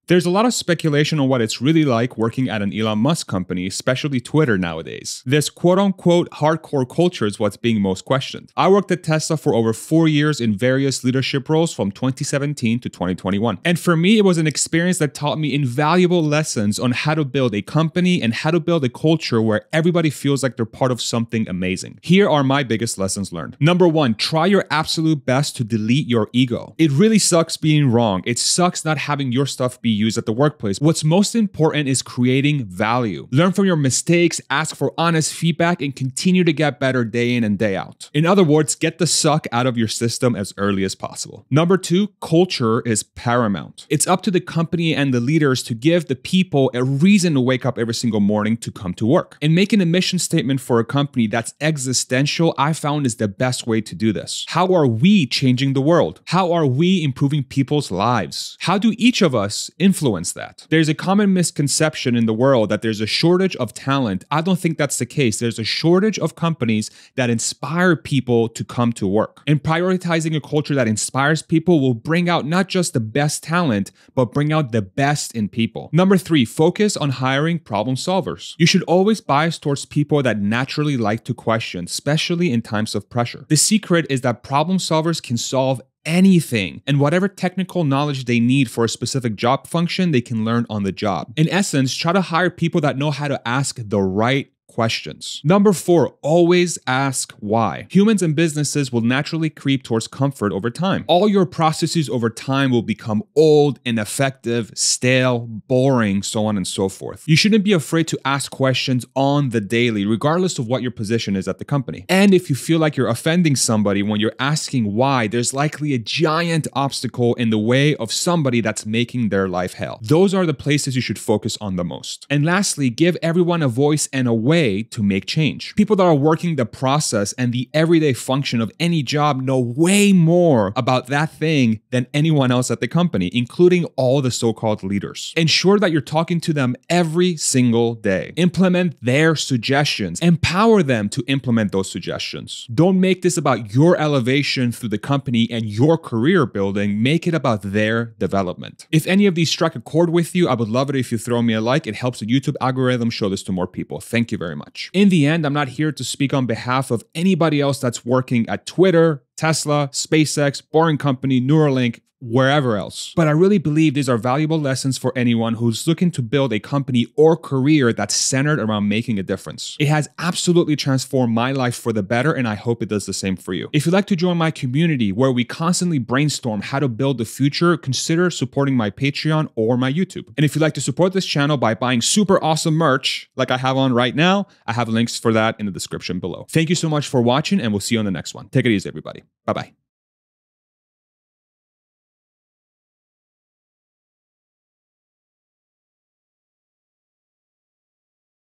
There's a lot of speculation on what it's really like working at an Elon Musk company, especially Twitter nowadays. This quote-unquote hardcore culture is what's being most questioned. I worked at Tesla for over 4 years in various leadership roles from 2017 to 2021. And for me, it was an experience that taught me invaluable lessons on how to build a company and how to build a culture where everybody feels like they're part of something amazing. Here are my biggest lessons learned. Number 1, try your absolute best to delete your ego. It really sucks being wrong. It sucks not having your stuff be used at the workplace. What's most important is creating value. Learn from your mistakes, ask for honest feedback, and continue to get better day in and day out. In other words, get the suck out of your system as early as possible. Number 2, culture is paramount. It's up to the company and the leaders to give the people a reason to wake up every single morning to come to work. And making a mission statement for a company that's existential, I found is the best way to do this. How are we changing the world? How are we improving people's lives? How do each of us influence that? There's a common misconception in the world that there's a shortage of talent. I don't think that's the case. There's a shortage of companies that inspire people to come to work. And prioritizing a culture that inspires people will bring out not just the best talent, but bring out the best in people. Number 3, focus on hiring problem solvers. You should always bias towards people that naturally like to question, especially in times of pressure. The secret is that problem solvers can solve anything, and whatever technical knowledge they need for a specific job function, they can learn on the job. In essence, try to hire people that know how to ask the right questions. Number 4, always ask why. Humans and businesses will naturally creep towards comfort over time. All your processes over time will become old, ineffective, stale, boring, so on and so forth. You shouldn't be afraid to ask questions on the daily, regardless of what your position is at the company. And if you feel like you're offending somebody when you're asking why, there's likely a giant obstacle in the way of somebody that's making their life hell. Those are the places you should focus on the most. And lastly, give everyone a voice and a way to make change. People that are working the process and the everyday function of any job know way more about that thing than anyone else at the company, including all the so-called leaders. Ensure that you're talking to them every single day. Implement their suggestions. Empower them to implement those suggestions. Don't make this about your elevation through the company and your career building. Make it about their development. If any of these struck a chord with you, I would love it if you throw me a like. It helps the YouTube algorithm show this to more people. Thank you very much. In the end, I'm not here to speak on behalf of anybody else that's working at Twitter, Tesla, SpaceX, Boring Company, Neuralink, wherever else. But I really believe these are valuable lessons for anyone who's looking to build a company or career that's centered around making a difference. It has absolutely transformed my life for the better, and I hope it does the same for you. If you'd like to join my community where we constantly brainstorm how to build the future, consider supporting my Patreon or my YouTube. And if you'd like to support this channel by buying super awesome merch like I have on right now, I have links for that in the description below. Thank you so much for watching, and we'll see you on the next one. Take it easy, everybody. Bye-bye.